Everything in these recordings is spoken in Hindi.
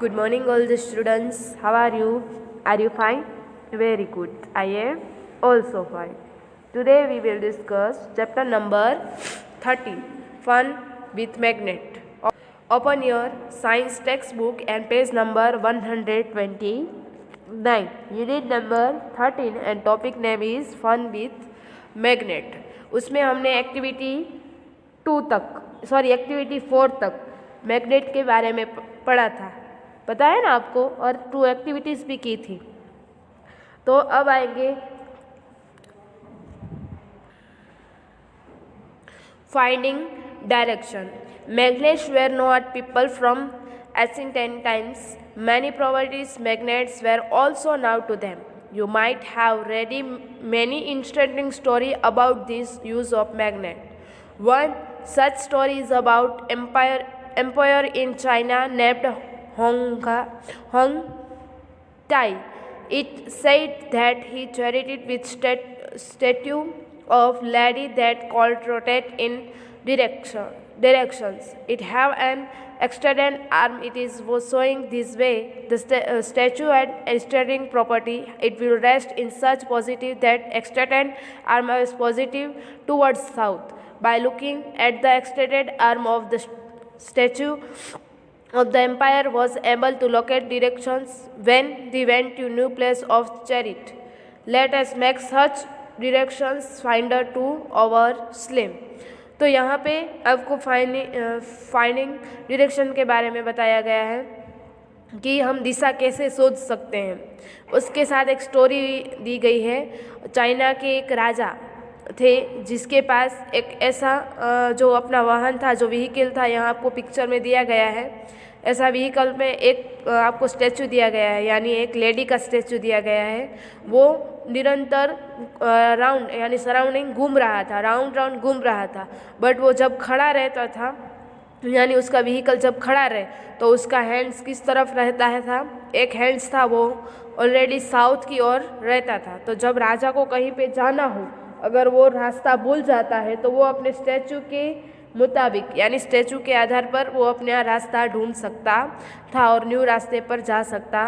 Good morning, all the students. How are you? Are you fine? Very good. I am also fine. Today we will discuss chapter number 30, Fun with Magnet. Open your science textbook and page number 129. Unit number 13 and topic name is Fun with Magnet. उसमें हमने एक्टिविटी 4 तक मैग्नेट के बारे में पढ़ा था, पता है ना आपको, और 2 एक्टिविटीज़ भी की थी। तो अब आएंगे finding direction. Magnets were not people from ancient times. Many properties magnets were also now to them. You might have read many interesting stories about this use of magnet. One such story is about empire in China named Hong Tai. It said that he cherished with statue of lady that called rotate in directions. It have an extended arm. It was showing this way. The statue had extending property. It will rest in such positive that extended arm is positive towards south. By looking at the extended arm of the statue of the empire was able to locate directions when they went to new place of chariot. Let us make such directions finder to our slim. तो यहाँ पे आपको फाइंडिंग डायरेक्शन के बारे में बताया गया है कि हम दिशा कैसे सोच सकते हैं। उसके साथ एक स्टोरी दी गई है। चाइना के एक राजा थे जिसके पास एक ऐसा जो अपना वाहन था, जो व्हीकल था, यहाँ आपको पिक्चर में दिया गया है। ऐसा व्हीकल में एक आपको स्टैचू दिया गया है, यानी एक लेडी का स्टैचू दिया गया है। वो निरंतर राउंड यानी सराउंडिंग घूम रहा था, राउंड घूम रहा था। बट वो जब खड़ा रहता था, यानी उसका व्हीकल जब खड़ा रहे, तो उसका हैंड्स किस तरफ रहता है था, एक हैंड्स था वो ऑलरेडी साउथ की ओर रहता था। तो जब राजा को कहीं पे जाना हो, अगर वो रास्ता भूल जाता है, तो वो अपने स्टैचू के मुताबिक यानी स्टैचू के आधार पर वो अपना रास्ता ढूंढ सकता था और न्यू रास्ते पर जा सकता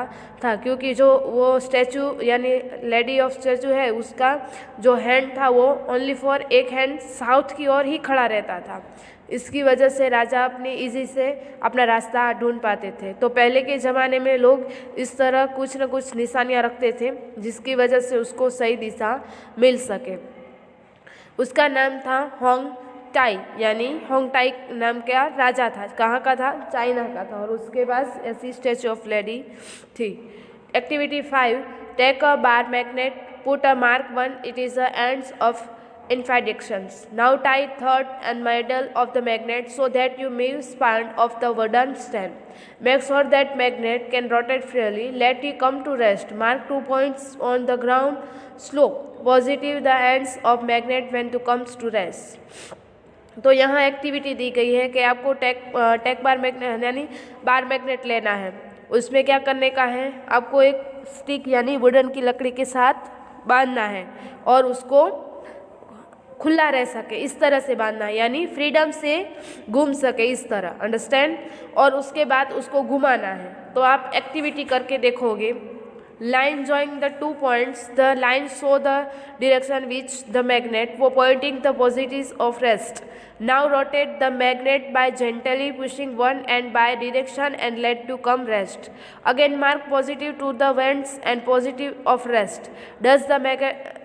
था, क्योंकि जो वो स्टैचू यानी लेडी ऑफ स्टैचू है, उसका जो हैंड था वो ओनली फॉर एक हैंड साउथ की ओर ही खड़ा रहता था। इसकी वजह से राजा अपनी इजी से अपना रास्ता ढूंढ पाते थे। तो पहले के ज़माने में लोग इस तरह कुछ न कुछ निशानियाँ रखते थे, जिसकी वजह से उसको सही दिशा मिल सके। उसका नाम था होंग टाई, यानी होंग टाई नाम का राजा था। कहाँ का था? चाइना का था। और उसके पास ऐसी स्टैचू ऑफ लेडी थी। Activity 5, take a bar magnet, put a mark 1, it is the ends of infinite directions. Now tie third and middle of the magnet so that you may span of the wooden stand. Make sure that magnet can rotate freely. Let it come to rest. Mark 2 points on the ground slope. Positive the ends of magnet when to comes to rest. तो यहाँ एक्टिविटी दी गई है कि आपको टेक बार मैग्नेट यानी बार मैग्नेट लेना है। उसमें क्या करने का है, आपको एक स्टिक यानी वुडन की लकड़ी के साथ बांधना है और उसको खुला रह सके इस तरह से बांधना है, यानी फ्रीडम से घूम सके इस तरह, अंडरस्टैंड। और उसके बाद उसको घुमाना है। तो आप एक्टिविटी करके देखोगे। Line joining the 2 points, the line show the direction which the magnet वो pointing the positions of rest. Now rotate the magnet by gently pushing one end by direction and let to come rest. Again mark position to the ends and position of rest.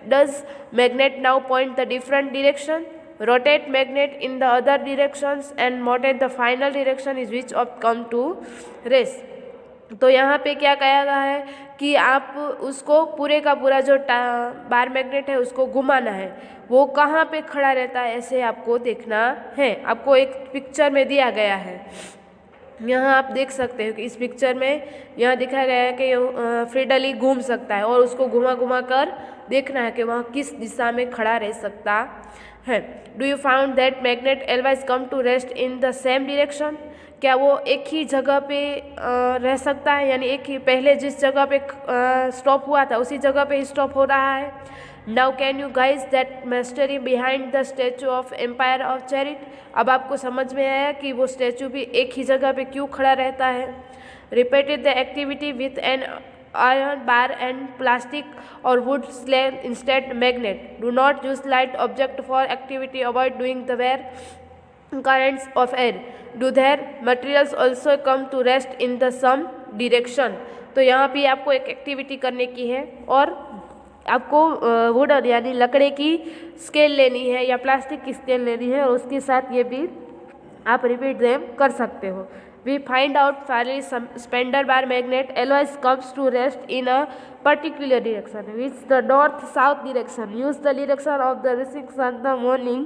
Does magnet now point the different direction? Rotate magnet in the other directions and rotate the final direction is which of come to rest. तो यहाँ पे क्या कहा गया है कि आप उसको पूरे का पूरा जो बार मैग्नेट है उसको घुमाना है। वो कहाँ पे खड़ा रहता है ऐसे आपको देखना है। आपको एक पिक्चर में दिया गया है, यहाँ आप देख सकते हो कि इस पिक्चर में यहाँ दिखाया गया है कि फ्रीडली घूम सकता है और उसको घुमा कर देखना है कि वह किस दिशा में खड़ा रह सकता है। Do you found that magnet always come to rest in the same direction? क्या वो एक ही जगह पे रह सकता है, यानी एक ही पहले जिस जगह पे स्टॉप हुआ था उसी जगह पे ही स्टॉप हो रहा है? Now can you guys that mystery behind the statue of empire of chariot. अब आपको समझ में आया कि वो स्टैचू भी एक ही जगह पे क्यों खड़ा रहता है। Repeated the activity with an iron bar and plastic or wood slab instead magnet. Do not use light object for activity. Avoid doing the where currents of air. Do their materials also come to rest in the some direction. तो यहाँ भी आपको एक एक्टिविटी करने की है और आपको वुडन यानी लकड़े की स्केल लेनी है या प्लास्टिक की स्केल लेनी है और उसके साथ ये भी आप रिपीट देम कर सकते हो। We find out finally some spender bar magnet always comes to rest in a particular direction, which the north-south direction. Use the direction of the rising sun the morning.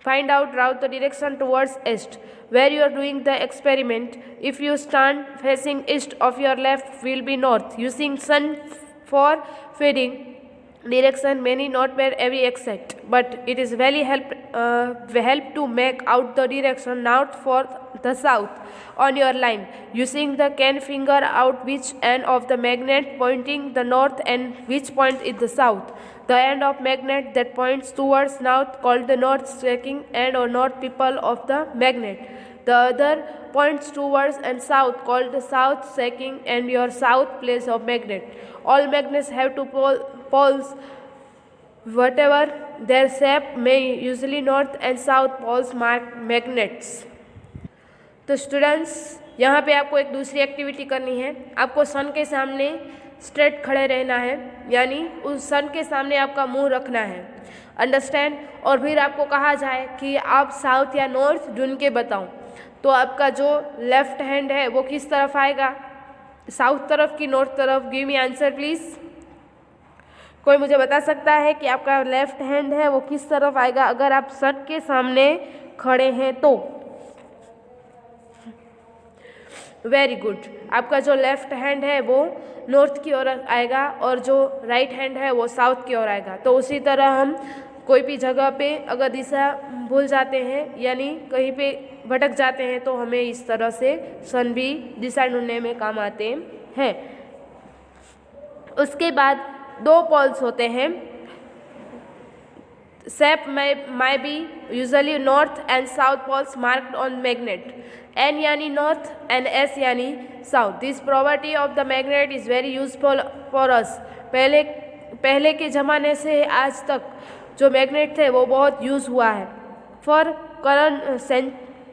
Find out route the direction towards east. Where you are doing the experiment, if you stand facing east of your left will be north. Using sun for feeding direction many not where every exact, but it is very help to make out the direction north for the south on your line using the can finger out which end of the magnet pointing the north and which point is the south. The end of magnet that points towards north called the north striking end or north pole of the magnet. The other points towards and south called the south striking and your south place of magnet. All magnets have two poles whatever their shape may, usually north and south poles mark magnets. तो स्टूडेंट्स यहाँ पे आपको एक दूसरी एक्टिविटी करनी है। आपको सन के सामने स्ट्रेट खड़े रहना है, यानी उस सन के सामने आपका मुंह रखना है, अंडरस्टैंड। और फिर आपको कहा जाए कि आप साउथ या नॉर्थ ढूंढ के बताओ, तो आपका जो लेफ्ट हैंड है वो किस तरफ आएगा, साउथ तरफ कि नॉर्थ तरफ। Give me answer please. कोई मुझे बता सकता है कि आपका लेफ्ट हैंड है वो किस तरफ आएगा अगर आप सन के सामने खड़े हैं तो? वेरी गुड, आपका जो लेफ्ट हैंड है वो नॉर्थ की ओर आएगा और जो राइट हैंड है वो साउथ की ओर आएगा। तो उसी तरह हम कोई भी जगह पे अगर दिशा भूल जाते हैं यानी कहीं पे भटक जाते हैं तो हमें इस तरह से सन भी दिशा ढूंढने में काम आते हैं। उसके बाद दो पोल्स होते हैं। Shape may be usually north and south poles marked on magnet. N यानी north and S यानी south. This property of the magnet is very useful for us. पहले के ज़माने से आज तक जो मैग्नेट थे वो बहुत यूज़ हुआ है। For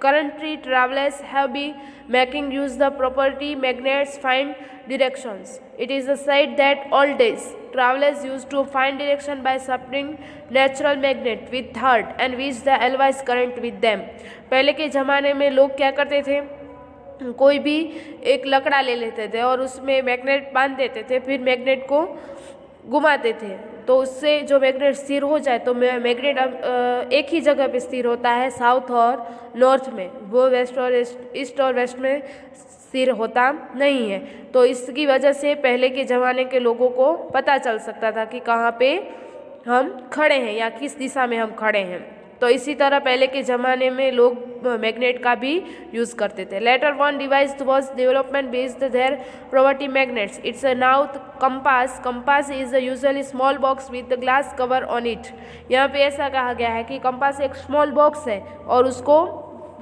currently travelers have been making use the property magnets find directions. It is said that old days travelers used to find direction by supplying natural magnet with heart and which the always current with them. पहले के ज़माने में लोग क्या करते थे, कोई भी एक लकड़ा ले लेते थे और उसमें मैग्नेट बांध देते थे, फिर मैग्नेट को घुमाते थे तो उससे जो मैग्नेट स्थिर हो जाए। तो मैग्नेट अब एक ही जगह पे स्थिर होता है, साउथ और नॉर्थ में, वो वेस्ट और ईस्ट और वेस्ट में स्थिर होता नहीं है। तो इसकी वजह से पहले के ज़माने के लोगों को पता चल सकता था कि कहाँ पे हम खड़े हैं या किस दिशा में हम खड़े हैं। तो इसी तरह पहले के ज़माने में लोग मैग्नेट का भी यूज़ करते थे। Later one device was development based their property magnets. It's a now compass. Compass is usually small box with the glass cover on it. यहाँ पे ऐसा कहा गया है कि कंपास एक स्मॉल बॉक्स है और उसको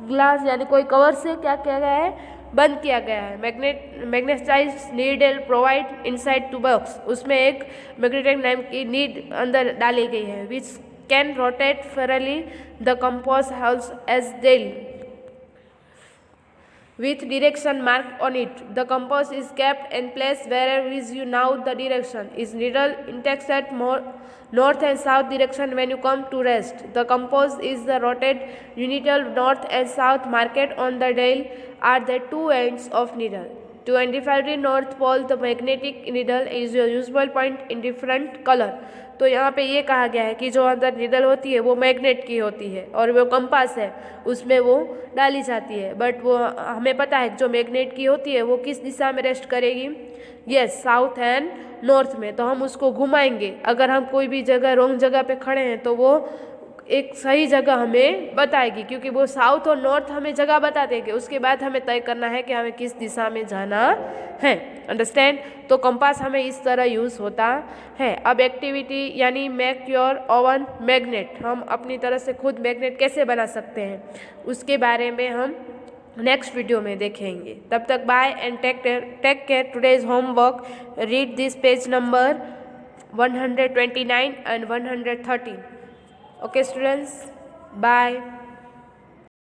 ग्लास यानी कोई कवर से क्या किया गया है, बंद किया गया है। Magnetized needle provide inside to box. उसमें एक मैग्नेटिक नाम की नीड अंदर डाली गई है विच can rotate freely. The compass holds as dial with direction marked on it. The compass is kept in place wherever is you now the direction is needle index at north and south direction when you come to rest. The compass is the rotate needle north and south marked on the dial are the two ends of needle. To identify the north pole, the magnetic needle is your usual point in different color. तो यहाँ पे ये कहा गया है कि जो अंदर निडल होती है वो मैग्नेट की होती है और वो कंपास है उसमें वो डाली जाती है, बट वो हमें पता है जो मैग्नेट की होती है वो किस दिशा में रेस्ट करेगी, यस साउथ एंड नॉर्थ में। तो हम उसको घुमाएंगे, अगर हम कोई भी जगह रॉन्ग जगह पे खड़े हैं तो वो एक सही जगह हमें बताएगी, क्योंकि वो साउथ और नॉर्थ हमें जगह बता देंगे, उसके बाद हमें तय करना है कि हमें किस दिशा में जाना है। अंडरस्टैंड। तो कंपास हमें इस तरह यूज़ होता है। अब एक्टिविटी यानी मेक योर ओवन मैग्नेट, हम अपनी तरह से खुद मैग्नेट कैसे बना सकते हैं उसके बारे में हम नेक्स्ट वीडियो में देखेंगे। तब तक bye and take care. Today's homework, read this page number 129 and 113. Okay students, bye.